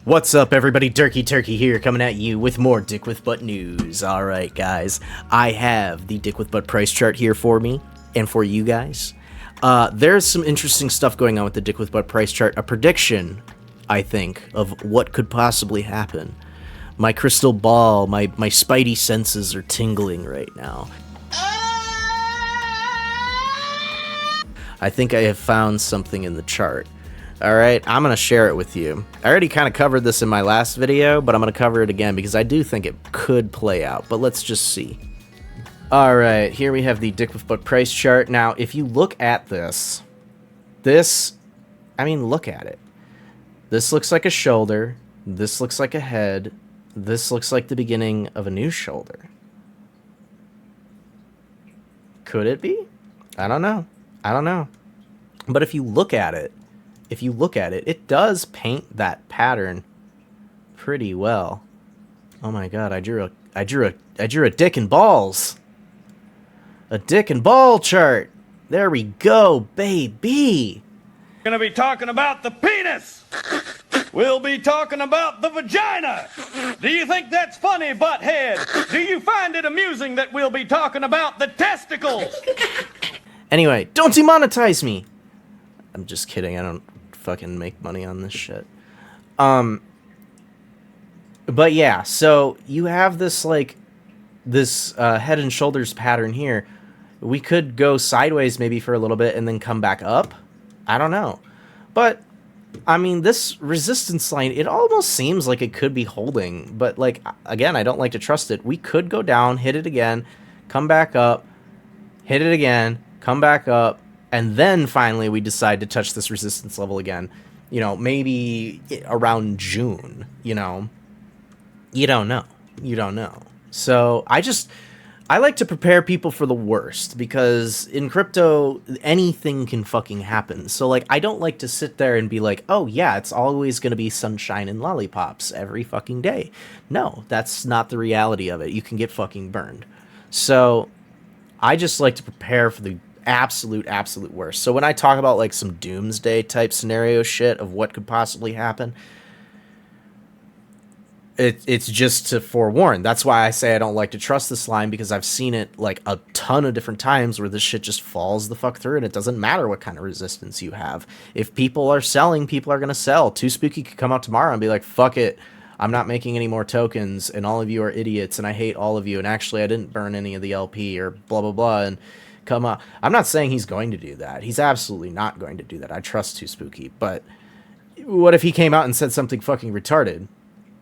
What's up, everybody? Durkee Turkey here, coming at you with more Dick with Butt news. Alright, guys, I have the Dick with Butt price chart here for me and for you guys. There's some interesting stuff going on with the Dick with Butt price chart. A prediction, I think, of what could possibly happen. My crystal ball, my spidey senses are tingling right now. I think I have found something in the chart. Alright, I'm going to share it with you. I already kind of covered this in my last video, but I'm going to cover it again because I do think it could play out, but let's just see. Alright, here we have the Dick with Butt price chart. Now, if you look at this, look at it. This looks like a shoulder, this looks like a head, this looks like the beginning of a new shoulder. Could it be? I don't know. But if you look at it, it does paint that pattern pretty well. Oh my god, I drew a dick and balls. A dick and ball chart. There we go, baby. We're gonna be talking about the penis. We'll be talking about the vagina. Do you think that's funny, butthead? Do you find it amusing that we'll be talking about the testicles? Anyway, don't demonetize me. I'm just kidding. I don't fucking make money on this shit. But yeah, so you have this head and shoulders pattern here. We could go sideways maybe for a little bit and then come back up. I don't know. But I mean, this resistance line, it almost seems like it could be holding, but like, again, I don't like to trust it. We could go down, hit it again, come back up, hit it again, come back up, and then finally we decide to touch this resistance level again. You know, maybe around June, you know. You don't know. So I like to prepare people for the worst, because in crypto, anything can fucking happen. So, like, I don't like to sit there and be like, oh, yeah, it's always going to be sunshine and lollipops every fucking day. No, that's not the reality of it. You can get fucking burned. So I just like to prepare for the absolute worst. So when I talk about, like, some doomsday type scenario shit of what could possibly happen, it's just to forewarn. That's why I say I don't like to trust this line, because I've seen it like a ton of different times where this shit just falls the fuck through, and it doesn't matter what kind of resistance you have. If people are selling, people are going to sell. Too Spooky could come out tomorrow and be like, fuck it, I'm not making any more tokens, and all of you are idiots, and I hate all of you, and actually I didn't burn any of the LP, or blah, blah, blah, and come up. I'm not saying he's going to do that. He's absolutely not going to do that. I trust Too Spooky. But what if he came out and said something fucking retarded?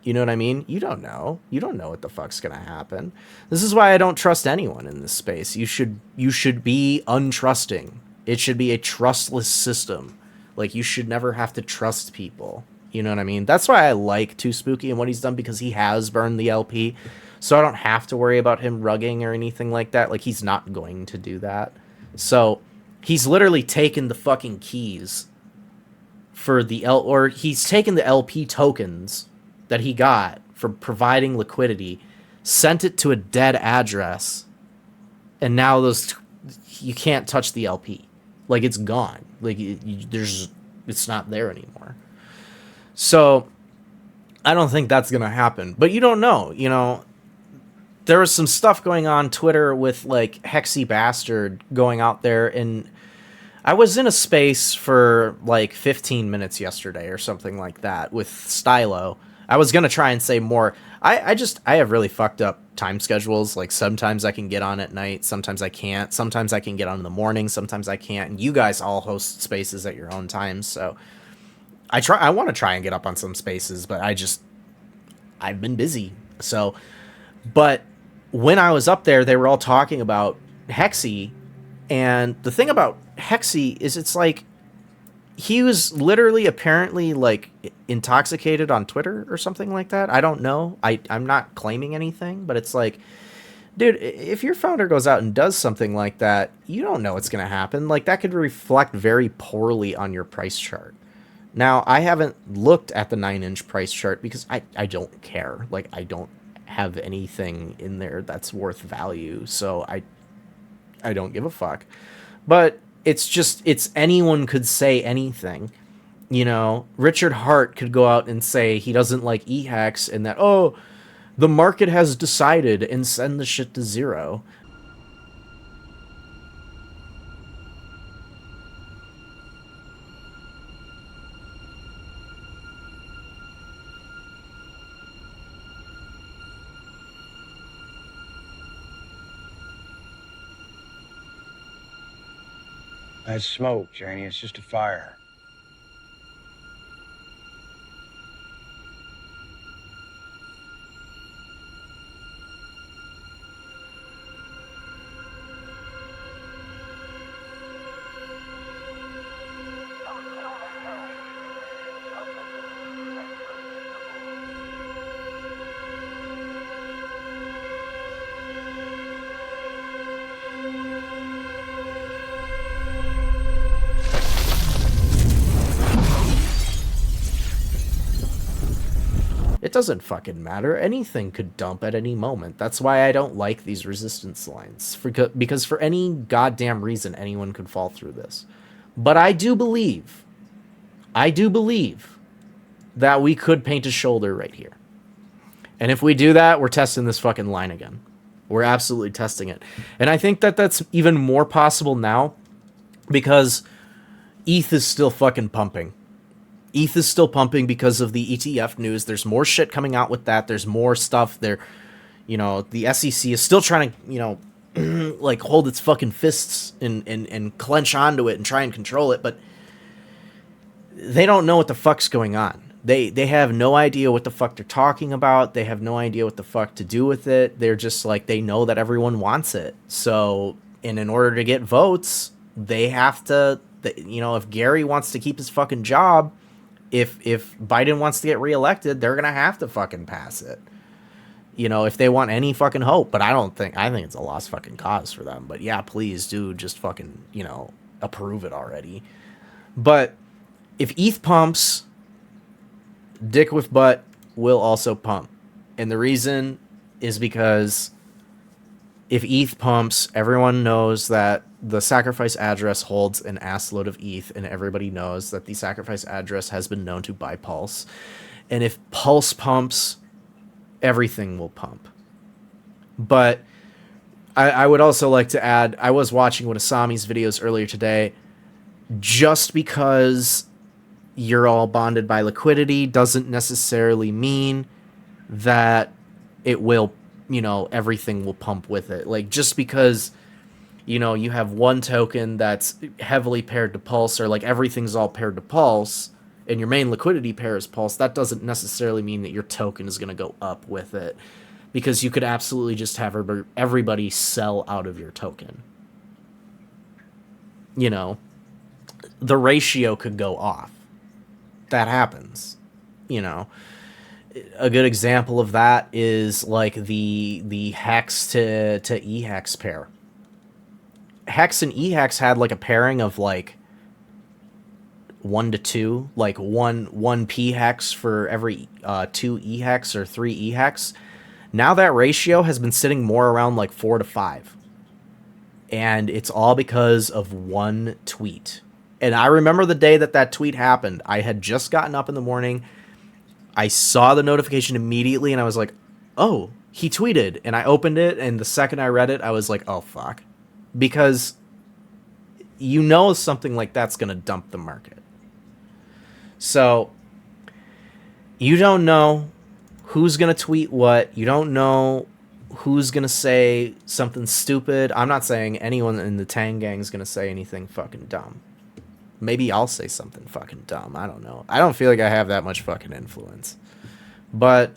You know what I mean? You don't know. You don't know what the fuck's gonna happen. This is why I don't trust anyone in this space. You should be untrusting. It should be a trustless system. Like, you should never have to trust people. You know what I mean? That's why I like Too Spooky and what he's done, because he has burned the LP. So I don't have to worry about him rugging or anything like that. Like, he's not going to do that. So he's literally taken the fucking keys for the he's taken the LP tokens that he got for providing liquidity, sent it to a dead address, and now you can't touch the LP. Like, it's gone. Like, it's not there anymore. So I don't think that's gonna happen. But you don't know. You know, there was some stuff going on Twitter with, like, Hexy Bastard going out there, and I was in a space for like 15 minutes yesterday or something like that with Stylo. I was going to try and say more. I have really fucked up time schedules. Like, sometimes I can get on at night, sometimes I can't. Sometimes I can get on in the morning, sometimes I can't. And you guys all host spaces at your own times, so I want to try and get up on some spaces, but I've been busy. So, but when I was up there, they were all talking about Hexy, and the thing about Hexy is, it's like, he was literally apparently like intoxicated on Twitter or something like that. I don't know. I'm not claiming anything, but it's like, dude, if your founder goes out and does something like that, you don't know what's going to happen. Like, that could reflect very poorly on your price chart. Now, I haven't looked at the 9-inch price chart because I don't care. Like, I don't have anything in there that's worth value. So I don't give a fuck. But it's anyone could say anything. You know, Richard Hart could go out and say he doesn't like EHEX and that, oh, the market has decided, and send the shit to zero. That's smoke, Janie. It's just a fire. It doesn't fucking matter. Anything could dump at any moment. That's why I don't like these resistance lines. Because for any goddamn reason, anyone could fall through this. But I do believe that we could paint a shoulder right here. And if we do that, we're testing this fucking line again. We're absolutely testing it. And I think that that's even more possible now because ETH is still fucking pumping. ETH is still pumping because of the ETF news. There's more shit coming out with that. There's more stuff there. You know, the SEC is still trying to, you know, like hold its fucking fists and clench onto it and try and control it. But they don't know what the fuck's going on. They have no idea what the fuck they're talking about. They have no idea what the fuck to do with it. They're just like, they know that everyone wants it. So, and in order to get votes, they have to, you know, if Gary wants to keep his fucking job, if Biden wants to get reelected, they're going to have to fucking pass it. You know, if they want any fucking hope. But I think it's a lost fucking cause for them. But yeah, please do just fucking, you know, approve it already. But if ETH pumps, Dick with Butt will also pump. And the reason is because if ETH pumps, everyone knows that the sacrifice address holds an assload of ETH, and everybody knows that the sacrifice address has been known to buy Pulse. And if Pulse pumps, everything will pump. But I would also like to add, I was watching one of Sami's videos earlier today. Just because you're all bonded by liquidity doesn't necessarily mean that it will, you know, everything will pump with it. Like, just because, you know, you have one token that's heavily paired to Pulse, or like everything's all paired to Pulse, and your main liquidity pair is Pulse, that doesn't necessarily mean that your token is going to go up with it. Because you could absolutely just have everybody sell out of your token. You know, the ratio could go off. That happens. You know, a good example of that is like the Hex to EHEX pair. Hex and EHEX had like a pairing of like 1 to 2, like one P hex for every 2 EHEX or 3 EHEX. Now that ratio has been sitting more around like 4 to 5. And it's all because of one tweet. And I remember the day that tweet happened. I had just gotten up in the morning. I saw the notification immediately and I was like, oh, he tweeted. And I opened it, and the second I read it, I was like, oh, fuck. Because you know something like that's going to dump the market. So you don't know who's going to tweet what. You don't know who's going to say something stupid. I'm not saying anyone in the Tang gang is going to say anything fucking dumb. Maybe I'll say something fucking dumb. I don't know. I don't feel like I have that much fucking influence. But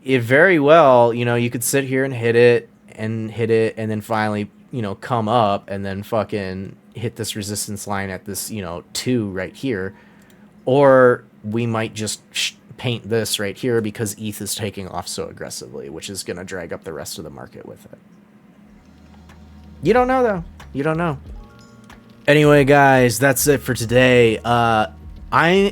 it very well, you know, you could sit here and hit it, and then finally, you know, come up and then fucking hit this resistance line at this, you know, 2 right here. Or we might just paint this right here because ETH is taking off so aggressively, which is going to drag up the rest of the market with it. You don't know, though. You don't know. Anyway, guys, that's it for today. I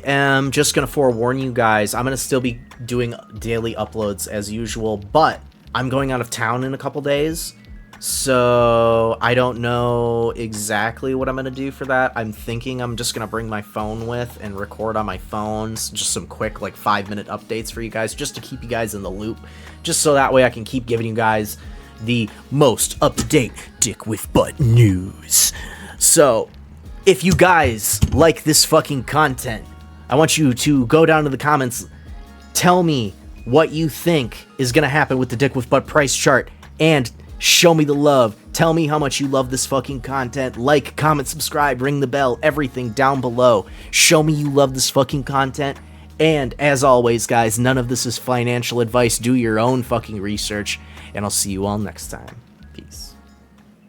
am just going to forewarn you guys. I'm going to still be doing daily uploads as usual, but I'm going out of town in a couple days. So I don't know exactly what I'm going to do for that. I'm thinking I'm just going to bring my phone with and record on my phones, just some quick like 5-minute updates for you guys, just to keep you guys in the loop, just so that way I can keep giving you guys the most up-to-date Dick with Butt news. So if you guys like this fucking content, I want you to go down to the comments, tell me what you think is going to happen with the Dick with Butt price chart, and show me the love. Tell me how much you love this fucking content. Like, comment, subscribe, ring the bell, everything down below. Show me you love this fucking content. And as always, guys, none of this is financial advice. Do your own fucking research, and I'll see you all next time. Peace.